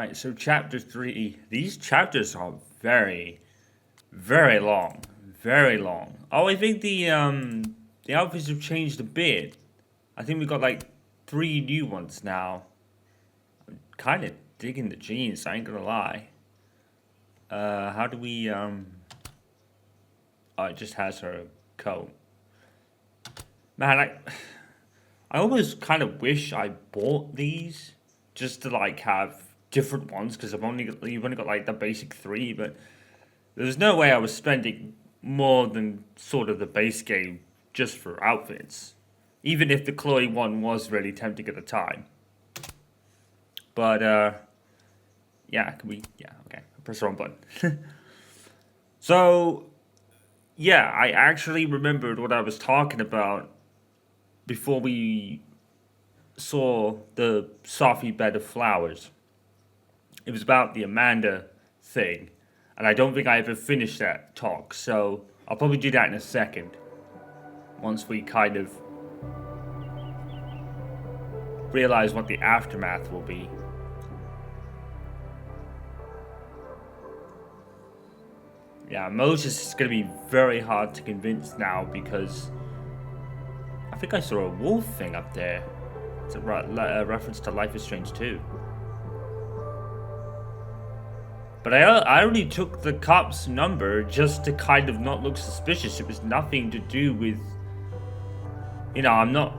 Alright, so chapter 3. These chapters are very, very long. Very long. Oh, I think the outfits have changed a bit. I think we got like 3 new ones now. I'm kind of digging the jeans, I ain't gonna lie. How do we, oh, it just has her coat. Man, I almost kind of wish I bought these just to like have different ones, because you've only got like the basic 3, but there's no way I was spending more than sort of the base game just for outfits, even if the Chloe one was really tempting at the time. But yeah, okay, press the wrong button. So yeah, I actually remembered what I was talking about before we saw the Sophie bed of flowers. It was about the Amanda thing, and I don't think I ever finished that talk, so I'll probably do that in a second, once we kind of realize what the aftermath will be. Yeah, Moses is going to be very hard to convince now, because I think I saw a wolf thing up there. It's a reference to Life is Strange 2. But I only took the cop's number just to kind of not look suspicious. It was nothing to do with, you know, I'm not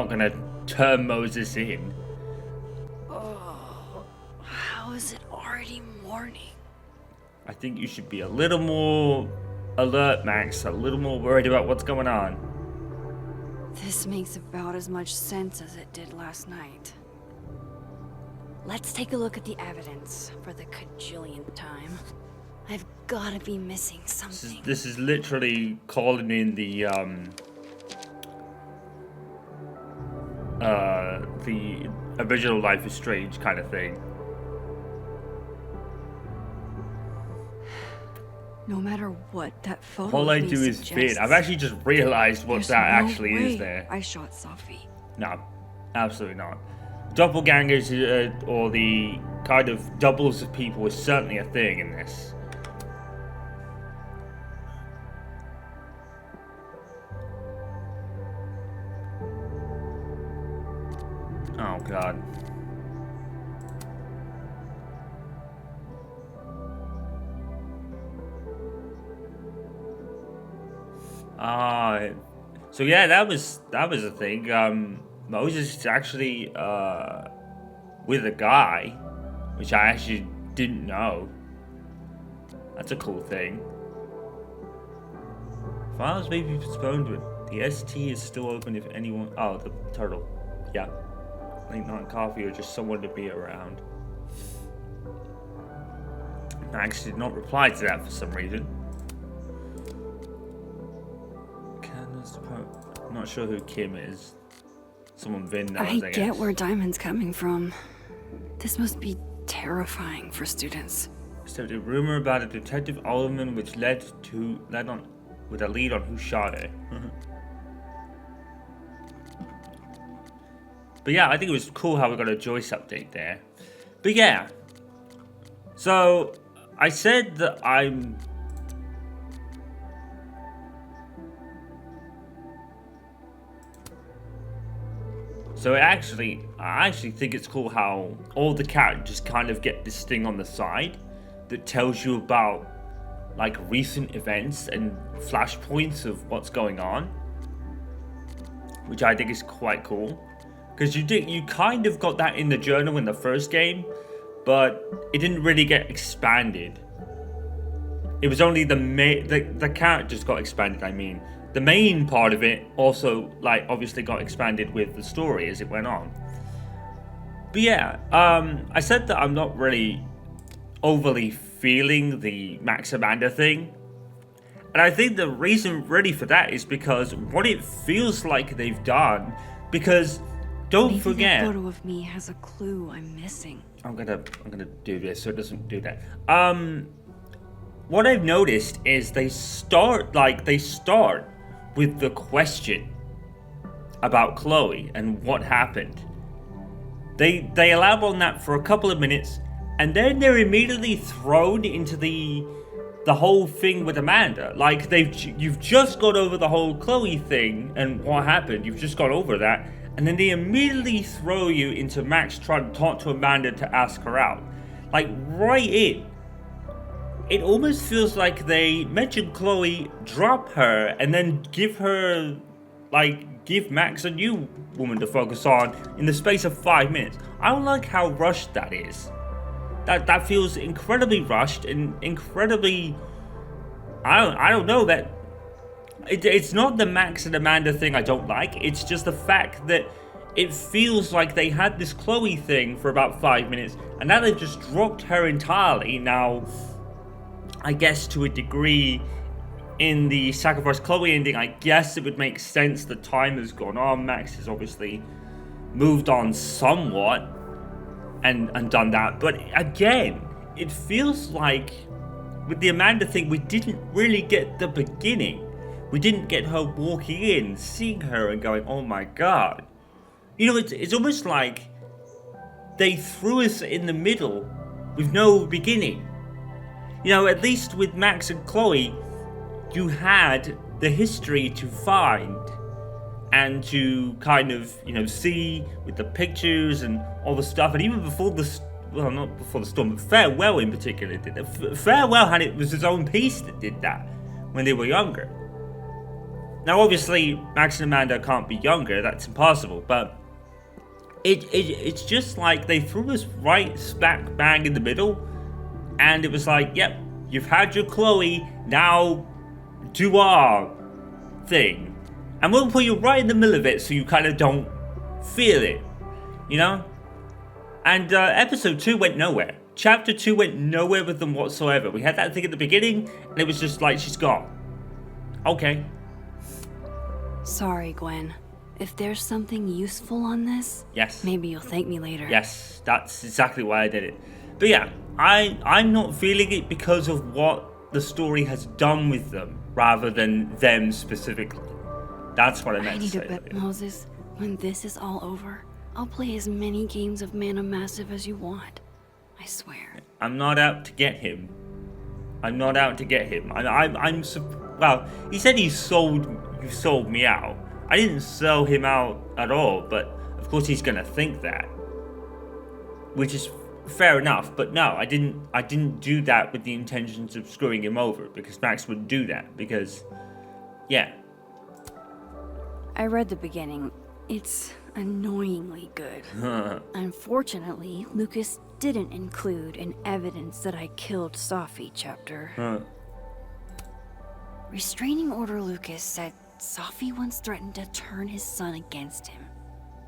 gonna turn Moses in. Oh, how is it already morning? I think you should be a little more alert, Max. A little more worried about what's going on. This makes about as much sense as it did last night. Let's take a look at the evidence for the cajillionth time. I've gotta be missing something. This is literally calling in the original Life is Strange kind of thing. No matter what that photo All I do is fit. I've actually just realized what that actually is there. I shot Sophie. No, absolutely not. Doppelgangers or the kind of doubles of people is certainly a thing in this. Oh god. So yeah, that was a thing. Moses is actually with a guy, which I actually didn't know. That's a cool thing. Files may be postponed, but the ST is still open if anyone. Oh, the turtle. Yeah. Late night coffee or just someone to be around. Max did not reply to that for some reason. I'm not sure who Kim is. Someone Vin knows, I guess. I get where Diamond's coming from. This must be terrifying for students. So the rumor about a Detective Alderman which led on with a lead on who shot her. But yeah, I think it was cool how we got a Joyce update there. But yeah. So I said that I actually think it's cool how all the characters kind of get this thing on the side that tells you about like recent events and flashpoints of what's going on, which I think is quite cool. Because you kind of got that in the journal in the first game, but it didn't really get expanded. It was only the characters got expanded, I mean. The main part of it also, like, obviously got expanded with the story as it went on. But yeah, I said that I'm not really overly feeling the Max Amanda thing. And I think the reason really for that is because what it feels like they've done, because don't forget. Maybe that photo of me has a clue I'm missing. I'm gonna do this so it doesn't do that. What I've noticed is they start with the question about Chloe and what happened. They elaborate on that for a couple of minutes, and then they're immediately thrown into the whole thing with Amanda. Like you've just got over the whole Chloe thing and what happened. You've just got over that, and then they immediately throw you into Max trying to talk to Amanda to ask her out. Like right in. It almost feels like they mention Chloe, drop her, and then give Max a new woman to focus on in the space of 5 minutes. I don't like how rushed that is. That feels incredibly rushed and incredibly. I don't know that. It's not the Max and Amanda thing I don't like. It's just the fact that it feels like they had this Chloe thing for about 5 minutes, and now they've just dropped her entirely. Now, I guess to a degree, in the Sacrifice Chloe ending, I guess it would make sense that time has gone on. Max has obviously moved on somewhat and done that. But again, it feels like with the Amanda thing, we didn't really get the beginning. We didn't get her walking in, seeing her and going, oh my god. You know, it's almost like they threw us in the middle with no beginning. You know, at least with Max and Chloe, you had the history to find and to kind of, you know, see with the pictures and all the stuff. And even before not before the storm, but Farewell in particular did that. Farewell was his own piece that did that when they were younger. Now, obviously, Max and Amanda can't be younger. That's impossible. But it's just like they threw us right smack bang in the middle. And it was like, yep, you've had your Chloe, now do our thing. And we'll put you right in the middle of it so you kind of don't feel it, you know? And episode 2 went nowhere. Chapter 2 went nowhere with them whatsoever. We had that thing at the beginning, and it was just like, she's gone. Okay. Sorry, Gwen. If there's something useful on this, yes, maybe you'll thank me later. Yes, that's exactly why I did it. But yeah, I'm not feeling it because of what the story has done with them, rather than them specifically. That's what I meant to say. I need a bet, Moses. When this is all over, I'll play as many games of Mana Massive as you want. I swear. I'm not out to get him. Well, he said you sold me out. I didn't sell him out at all, but of course he's gonna think that, which is fair enough. But no, I didn't do that with the intentions of screwing him over, because Max wouldn't do that, because yeah. I read the beginning. It's annoyingly good. Unfortunately, Lucas didn't include an evidence that I killed Safi chapter. Restraining Order Lucas said Safi once threatened to turn his son against him.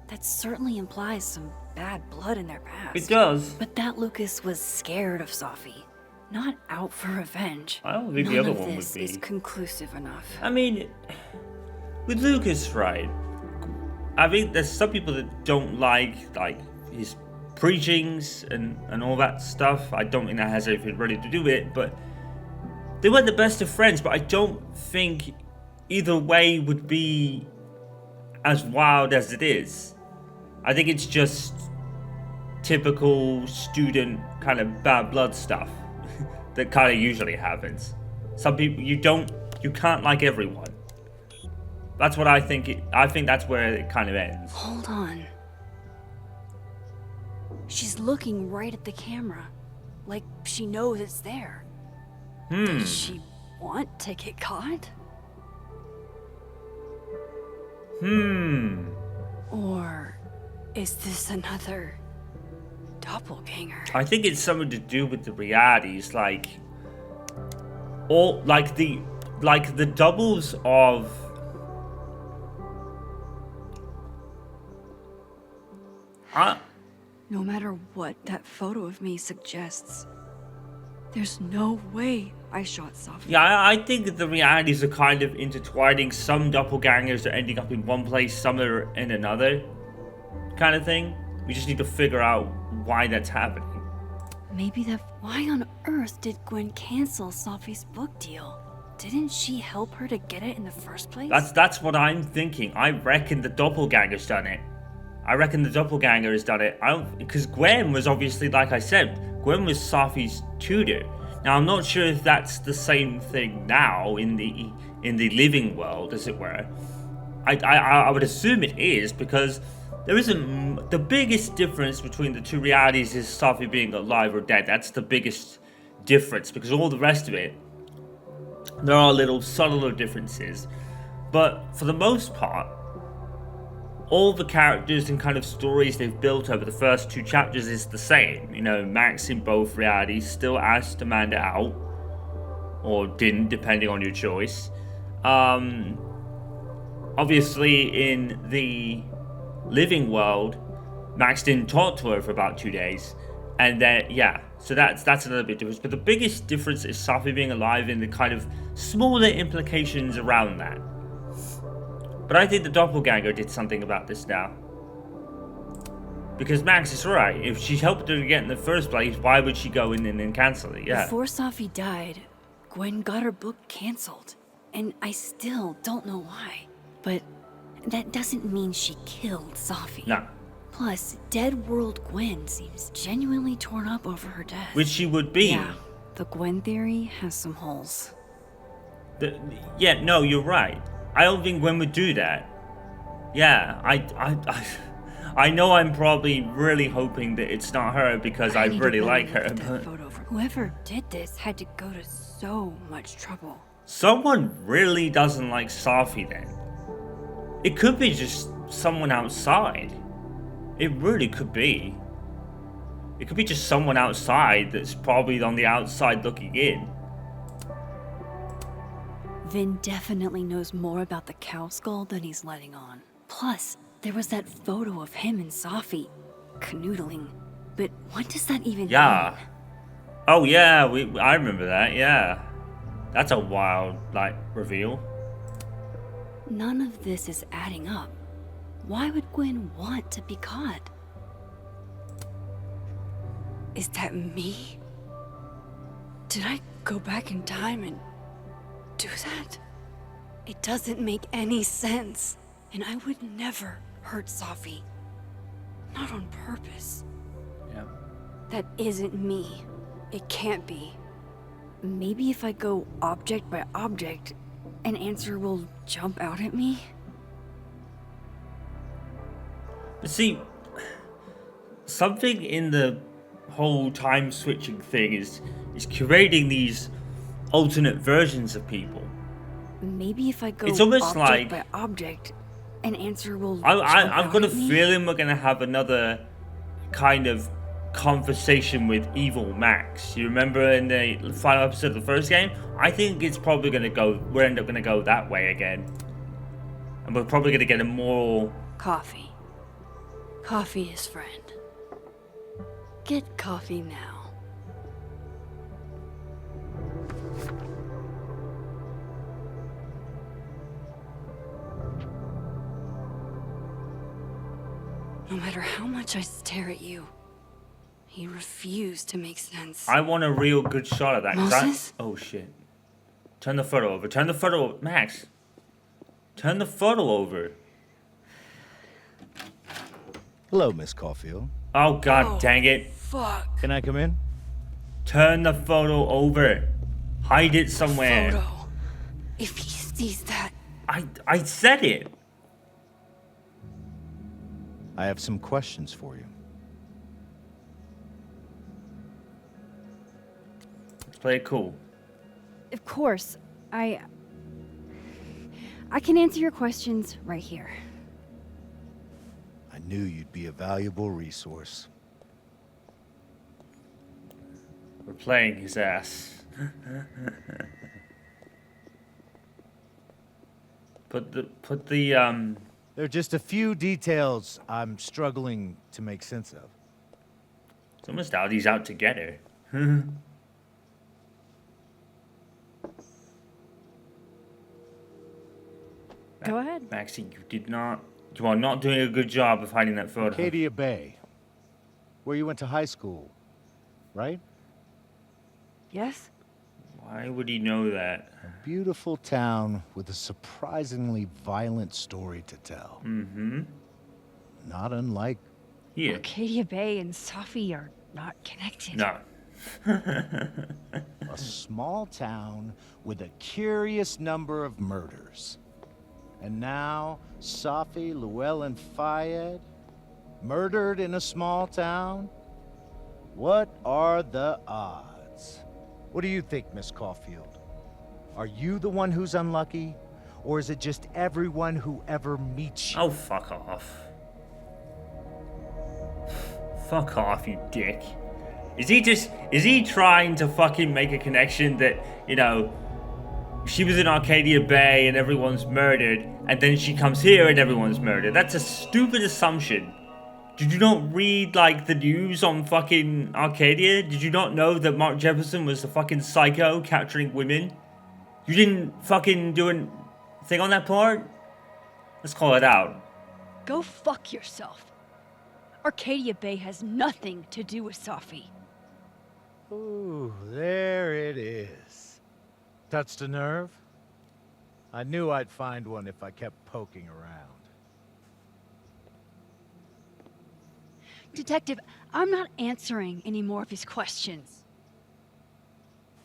That certainly implies some bad blood in their past. It does. But that Lucas was scared of Safi, not out for revenge. I don't think the other one would be. None of this is conclusive enough. I mean, with Lucas, right? I think there's some people that don't like his preachings and all that stuff. I don't think that has anything really to do with it, but they weren't the best of friends. But I don't think either way would be as wild as it is. I think it's just typical student kind of bad blood stuff that kind of usually happens. Some people you can't like everyone. That's what I think. I think that's where it kind of ends. Hold on. She's looking right at the camera, like she knows it's there. Does she want to get caught? Or is this another doppelganger? I think it's something to do with the realities, like the doubles of. No matter what that photo of me suggests, there's no way I shot Safi. Yeah, I think the realities are kind of intertwining. Some doppelgangers are ending up in one place, some are in another, kind of thing. We just need to figure out why that's happening. Why on earth did Gwen cancel Safi's book deal? Didn't she help her to get it in the first place? That's what I'm thinking. I reckon the doppelganger's done it. I reckon the doppelganger has done it. I don't, because Gwen was obviously, like I said, Gwen was Safi's tutor. Now I'm not sure if that's the same thing now in the living world, as it were. I would assume it is, because there isn't the biggest difference between the two realities is Safi being alive or dead. That's the biggest difference, because all the rest of it, there are little subtler differences. But for the most part, all the characters and kind of stories they've built over the first 2 chapters is the same. You know, Max in both realities still asked Amanda out, or didn't, depending on your choice. Obviously, in the living world, Max didn't talk to her for about 2 days, and then so that's another big difference. But the biggest difference is Safi being alive and the kind of smaller implications around that. But I think the doppelganger did something about this now. Because Max is right. If she helped her to get in the first place, why would she go in and then cancel it? Yeah. Before Safi died, Gwen got her book canceled. And I still don't know why. But that doesn't mean she killed Safi. No. Plus, Dead World Gwen seems genuinely torn up over her death. Which she would be. Yeah, the Gwen theory has some holes. No, you're right. I don't think Gwen would do that. Yeah, I know I'm probably really hoping that it's not her because I really like her. But whoever did this had to go to so much trouble. Someone really doesn't like Safi then. It could be just someone outside. It really could be. It could be just someone outside that's probably on the outside looking in. Vin definitely knows more about the cow skull than he's letting on. Plus, there was that photo of him and Safi canoodling. But what does that even mean? Oh yeah, I remember that, yeah. That's a wild, reveal. None of this is adding up. Why would Gwen want to be caught? Is that me? Did I go back in time and do that? It doesn't make any sense. And I would never hurt Safi. Not on purpose. Yeah. That isn't me. It can't be. Maybe if I go object by object, an answer will jump out at me? But see, something in the whole time switching thing is creating these alternate versions of people. Maybe if I go it's almost object by object, an answer will jump I've got a out at me? feeling we're gonna have another kind of conversation with evil Max. You remember in the final episode of the first game? I think it's probably we'll end up gonna go that way again. And we're probably gonna get a more... Coffee. Coffee is friend. Get coffee now. No matter how much I stare at you, he refused to make sense. I want a real good shot of that. Moses? Oh shit. Turn the photo over. Turn the photo over. Max. Turn the photo over. Hello, Miss Caulfield. Oh god dang it. Fuck. Can I come in? Turn the photo over. Hide it somewhere. Photo. If he sees that. I said it. I have some questions for you. Let's play it cool. Of course. I can answer your questions right here. I knew you'd be a valuable resource. We're playing his ass. Put the There are just a few details I'm struggling to make sense of. It's almost out. He's out to get her. Go ahead. Maxie, you are not doing a good job of hiding that photo. Acadia Bay, where you went to high school, right? Yes? Why would he know that? A beautiful town with a surprisingly violent story to tell. Mm-hmm. not unlike... Here. Arcadia Bay and Safi are not connected. No. A small town with a curious number of murders. And now, Safi, Llewellyn Fayed, murdered in a small town? What are the odds? What do you think, Miss Caulfield? Are you the one who's unlucky? Or is it just everyone who ever meets you? Oh, fuck off. Fuck off, you dick. Is he trying to fucking make a connection that, you know, she was in Arcadia Bay and everyone's murdered, and then she comes here and everyone's murdered? That's a stupid assumption. Did you not read, like, the news on fucking Arcadia? Did you not know that Mark Jefferson was a fucking psycho capturing women? You didn't fucking do a thing on that part? Let's call it out. Go fuck yourself. Arcadia Bay has nothing to do with Safi. Ooh, there it is. Touched a nerve? I knew I'd find one if I kept poking around. Detective, I'm not answering any more of his questions.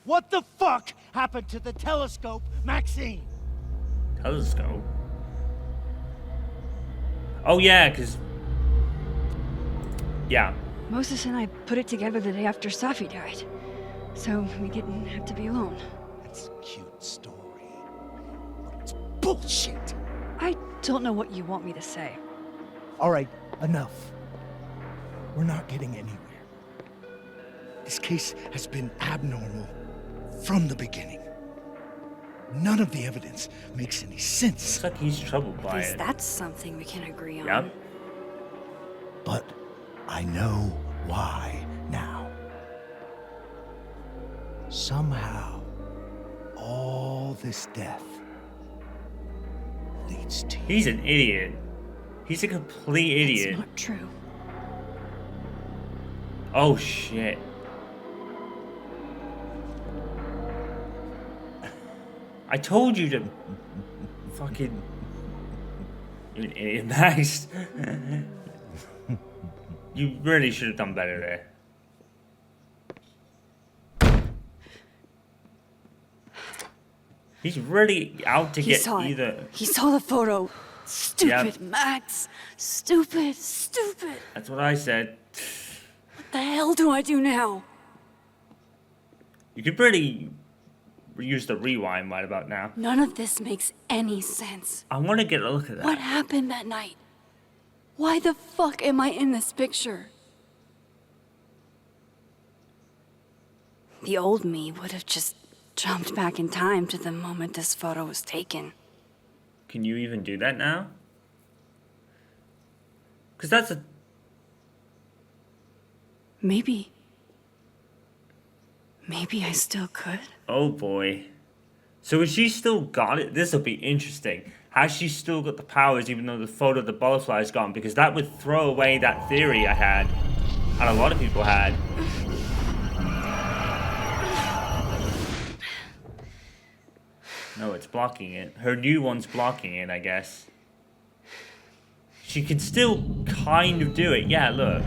What the fuck happened to the telescope, Maxine? Telescope? Oh, yeah, because... Yeah. Moses and I put it together the day after Safi died. So we didn't have to be alone. It's a cute story. But it's bullshit. I don't know what you want me to say. All right, enough. We're not getting anywhere. This case has been abnormal from the beginning. None of the evidence makes any sense. Looks like he's troubled At by least it. that's something we can agree on. Yep. But I know why now. Somehow, all this death leads to you. He's an idiot. He's a complete idiot. It's not true. Oh, shit. I told you to fucking... You're an idiot, Max. You really should have done better there. He's really out to He get saw either... it. He saw the photo. Stupid, Yep. Max. Stupid, stupid. That's what I said. What the hell do I do now? You could really use the rewind right about now. None of this makes any sense. I want to get a look at that. What happened that night? Why the fuck am I in this picture? The old me would have just jumped back in time to the moment this photo was taken. Can you even do that now? Because that's a... Maybe I still could. Oh boy. So has she still got it? This will be interesting. Has she still got the powers even though the photo of the butterfly is gone? Because that would throw away that theory I had. And a lot of people had. No, it's blocking it. Her new one's blocking it, I guess. She can still kind of do it. Yeah, look.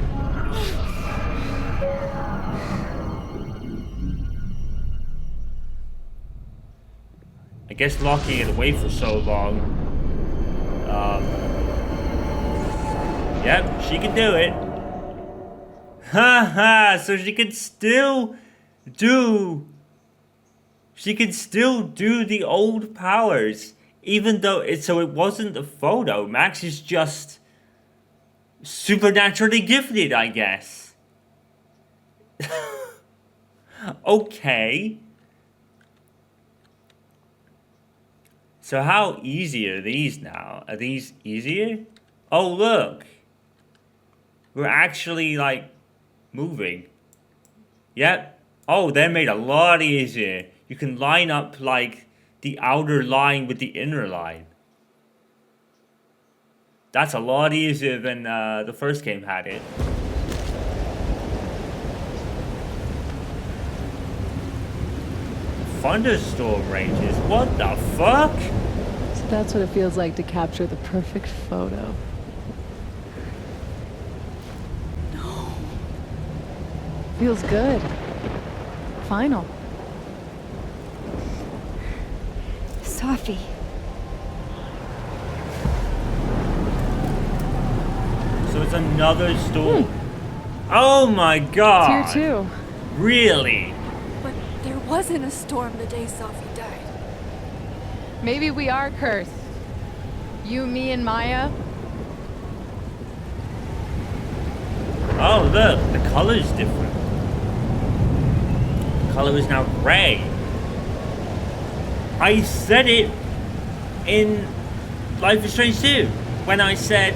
I guess locking it away for so long. Yep, she can do it. Haha, so she can still do... She can still do the old powers. Even though it wasn't a photo. Max is just supernaturally gifted, I guess. Okay. So how easy are these now? Are these easier? Oh, look. We're actually, like, moving. Yep. Oh, they're made a lot easier. You can line up, like, the outer line with the inner line. That's a lot easier than the first game had it. Thunderstorm ranges? What the fuck? So that's what it feels like to capture the perfect photo. Feels good. Final. Sophie. So it's another storm. Oh my god! Tier 2. Really? But there wasn't a storm the day Sophie died. Maybe we are cursed. You, me, and Maya. Oh look, the color's different. The color is now gray. I said it in Life is Strange 2 when I said,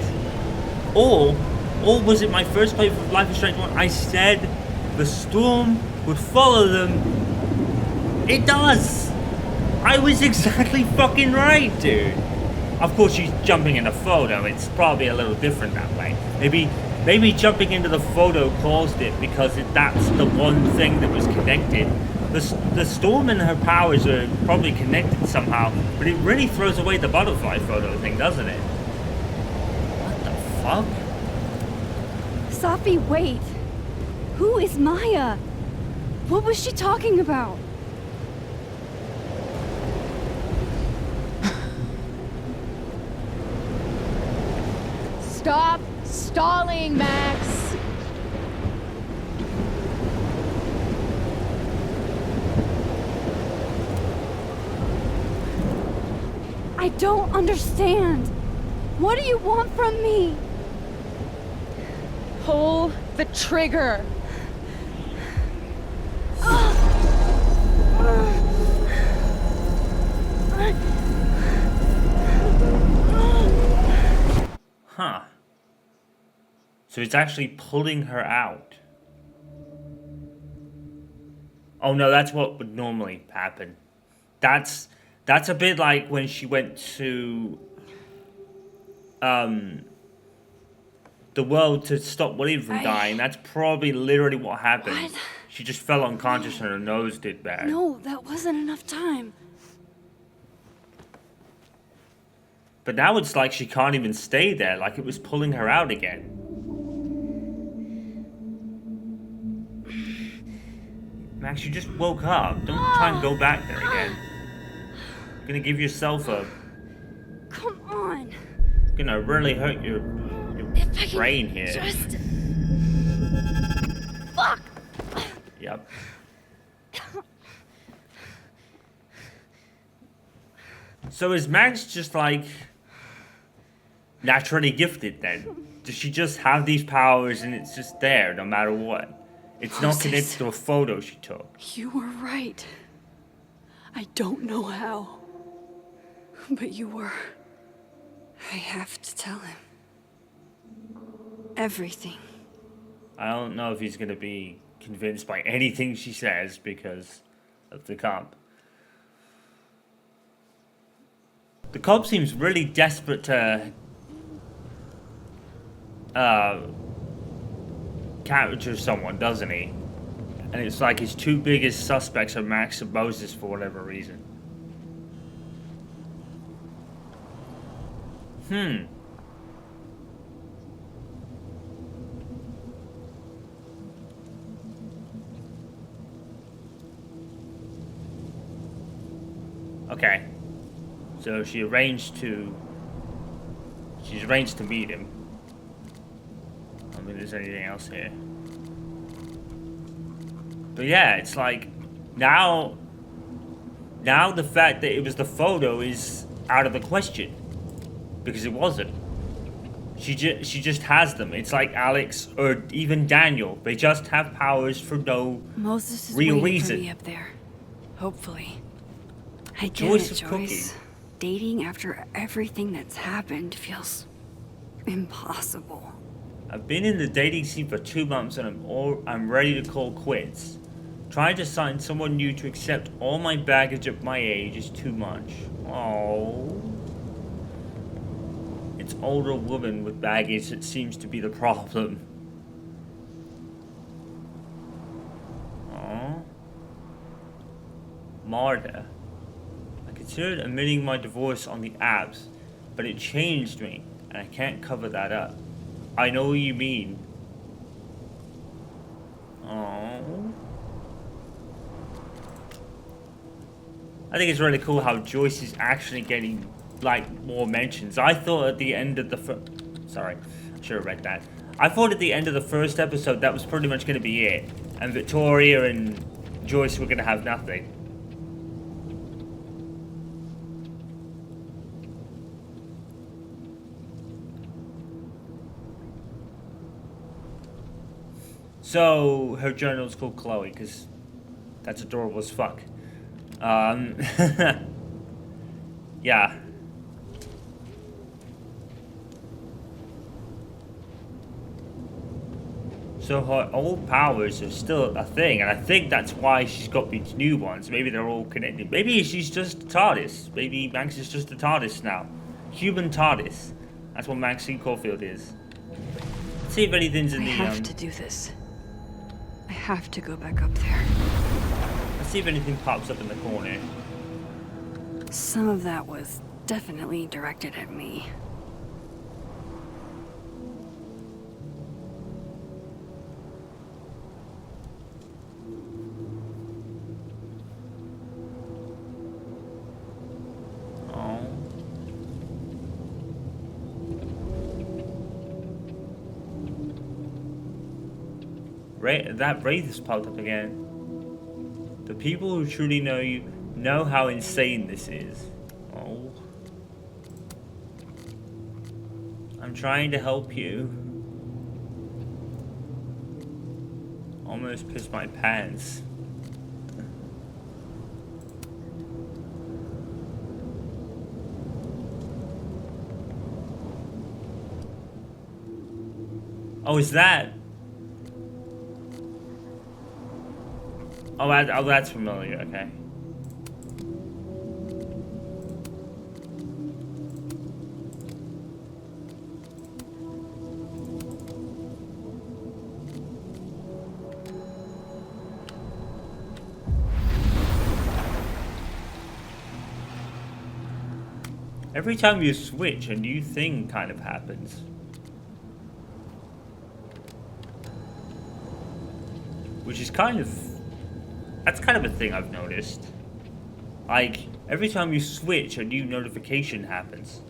or was it my first playthrough of Life is Strange 1? I said the storm would follow them. It does. I was exactly fucking right, dude. Of course, she's jumping in a photo. It's probably a little different that way. Maybe jumping into the photo caused it because that's the one thing that was connected. The storm and her powers are probably connected somehow, but it really throws away the butterfly photo thing, doesn't it? What the fuck? Sophie, wait. Who is Maya? What was she talking about? Stop stalling, Max. I don't understand. What do you want from me? Pull the trigger. Huh. So it's actually pulling her out. Oh no, that's what would normally happen. That's a bit like when she went to the world to stop William from dying. That's probably literally what happened. What? She just fell unconscious and her nose did bad. No, that wasn't enough time. But now it's like she can't even stay there, like it was pulling her out again. Max, you just woke up. Don't try and go back there again. You're gonna give yourself a... Come on. Gonna really hurt your If I can brain here. Just... Fuck. Yep. So is Max just like naturally gifted then? Does she just have these powers and it's just there no matter what? It's not Moses. connected to a photo she took. You were right. I don't know how. But you were. I have to tell him. Everything. I don't know if he's gonna be convinced by anything she says because of the cop. The cop seems really desperate to capture someone, doesn't he? And it's like his two biggest suspects are Max and Moses for whatever reason. Okay. So she's arranged to meet him. I don't think there's anything else here. But yeah, it's like now the fact that it was the photo is out of the question because it wasn't. She just has them. It's like Alex or even Daniel. They just have powers for no Moses is real waiting reason. for me up there. Hopefully. I get Choice it, of Joyce. Dating after everything that's happened feels impossible. I've been in the dating scene for 2 months and I'm ready to call quits. Trying to find someone new to accept all my baggage at my age is too much. Oh. It's older woman with baggage that seems to be the problem. Oh. Marta. I considered admitting my divorce on the apps, but it changed me, and I can't cover that up. I know what you mean. Oh. I think it's really cool how Joyce is actually getting, like, more mentions. I thought at the end of the sorry, I should have read that. I thought at the end of the first episode that was pretty much going to be it. And Victoria and Joyce were going to have nothing. So, her journal's called Chloe, because that's adorable as fuck. Yeah. So her old powers are still a thing, and I think that's why she's got these new ones. Maybe they're all connected. Maybe she's just a TARDIS. Maybe Max is just a TARDIS now. Human TARDIS. That's what Maxine Caulfield is. Let's see if anything's in I the, have to do this. I have to go back up there. Let's see if anything pops up in the corner. Some of that was definitely directed at me. Oh. That wraith has popped up again. The people who truly know you know how insane this is. Oh. I'm trying to help you. Almost pissed my pants. Oh, is that? Oh, that's familiar, okay. Every time you switch, a new thing kind of happens. Which is kind of... That's kind of a thing I've noticed. Like, every time you switch, a new notification happens.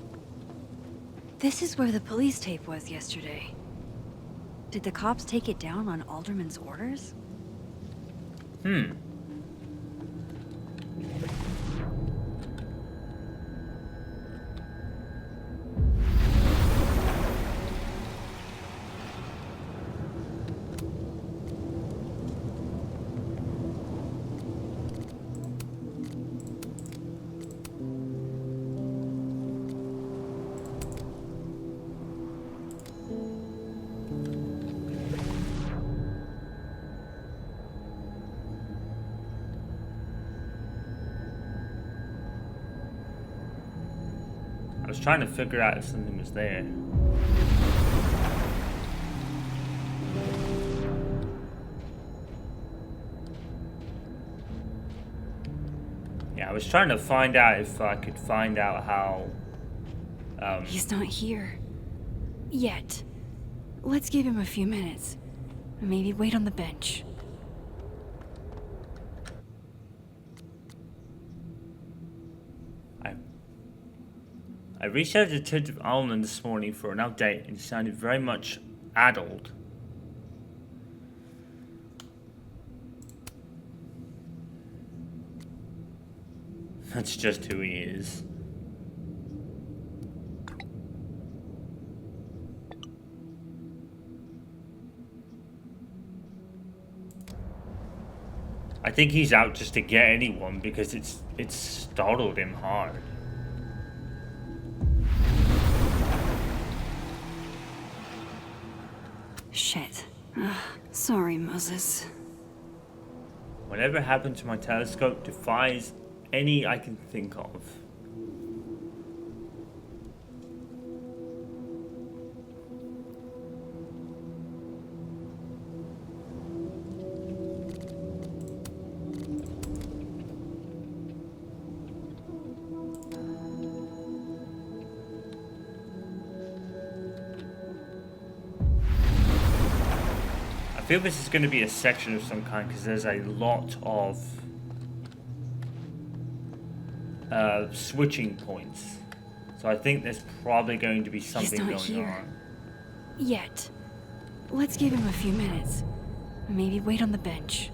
This is where the police tape was yesterday. Did the cops take it down on Alderman's orders? I was trying to figure out if something was there. Yeah, I was trying to find out if I could find out how... He's not here. Yet. Let's give him a few minutes. Maybe wait on the bench. I reached out to Detective Allman this morning for an update, and he sounded very much addled. That's just who he is. I think he's out just to get anyone because it's startled him hard. Shit. Sorry, Moses. Whatever happened to my telescope defies any I can think of. feel this is going to be a section of some kind because there's a lot of switching points. So I think there's probably going to be something not going here. on. Yet. Let's give him a few minutes. Maybe wait on the bench.